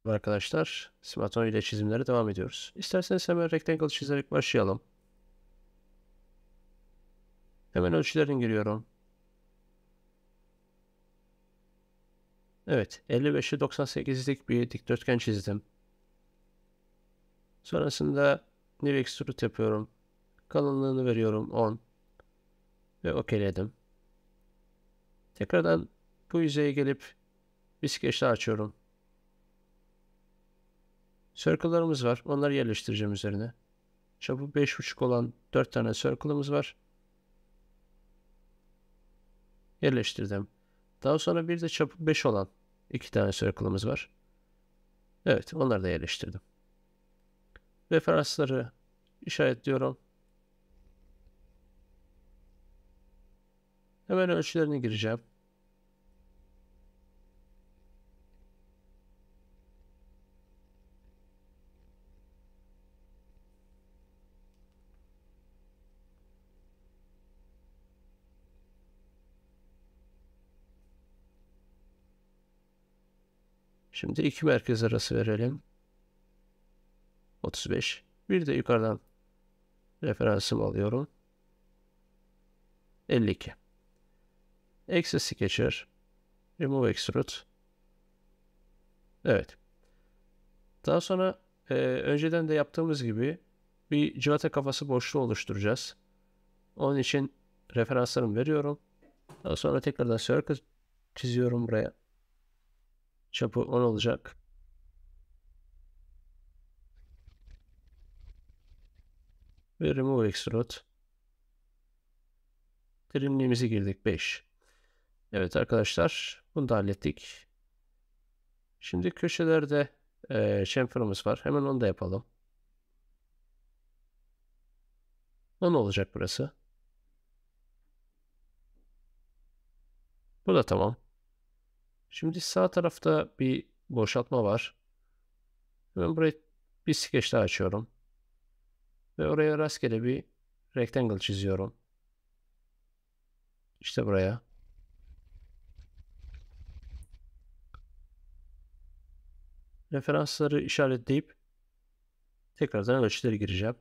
Arkadaşlar, Smartphone ile çizimlere devam ediyoruz. İsterseniz hemen rectangle çizerek başlayalım. Hemen ölçülerini giriyorum. Evet, 55'e 98'lik bir dikdörtgen çizdim. Sonrasında New Extrude yapıyorum. Kalınlığını veriyorum 10 ve okeyledim. Tekrardan bu yüzeye gelip bir skeç daha açıyorum. Circle'larımız var. Onları yerleştireceğim üzerine. Çapı 5,5 olan 4 tane circle'ımız var. Yerleştirdim. Daha sonra bir de çapı 5 olan 2 tane circle'ımız var. Evet, onları da yerleştirdim. Referansları işaretliyorum. Hemen ölçülerini gireceğim. Şimdi iki merkez arası verelim. 35. Bir de yukarıdan referansımı alıyorum. 52. Access Sketcher. Remove Extrude. Evet. Daha sonra önceden de yaptığımız gibi bir civata kafası boşluğu oluşturacağız. Onun için referanslarımı veriyorum. Daha sonra tekrardan circle çiziyorum buraya. Çapı 10 olacak. Ve Remove Extrude. Derinliğimizi girdik 5. Evet arkadaşlar, bunu da hallettik. Şimdi köşelerde chamfer'ımız var. Hemen onu da yapalım. 10 olacak burası. Bu da tamam. Şimdi sağ tarafta bir boşaltma var. Hemen buraya bir skeç daha açıyorum. Ve oraya rastgele bir rectangle çiziyorum. İşte buraya. Referansları işaretleyip tekrardan ölçüleri gireceğim.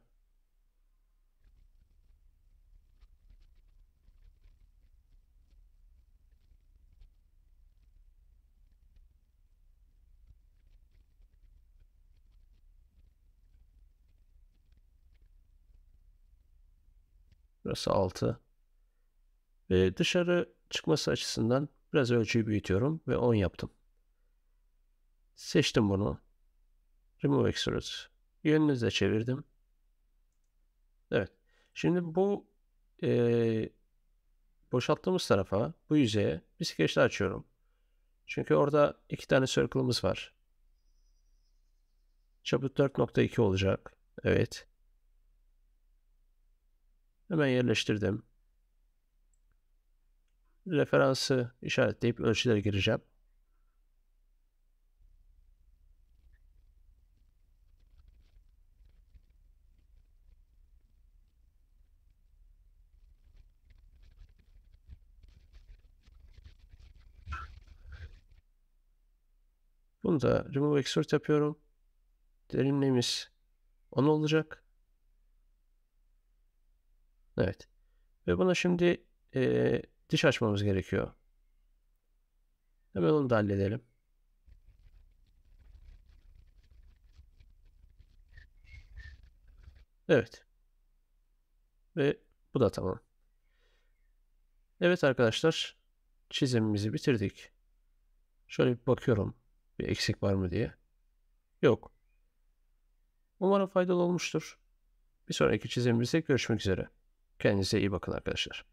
Burası 6. Ve dışarı çıkması açısından biraz ölçüyü büyütüyorum ve 10 yaptım. Seçtim bunu. Remove Extrude. Yönünü de çevirdim. Evet. Şimdi bu boşalttığımız tarafa, bu yüzeye bir skeç daha açıyorum. Çünkü orada iki tane circle'ımız var. Çapı 4,2 olacak. Evet. Hemen yerleştirdim. Referansı işaretleyip ölçülere gireceğim. Bunu da Remove Extrude yapıyorum. Derinliğimiz 10 olacak. Evet. Ve buna şimdi diş açmamız gerekiyor. Hemen onu da halledelim. Evet. Ve bu da tamam. Evet arkadaşlar. Çizimimizi bitirdik. Şöyle bir bakıyorum. Bir eksik var mı diye. Yok. Umarım faydalı olmuştur. Bir sonraki çizimimizde görüşmek üzere. Kendinize iyi bakın arkadaşlar.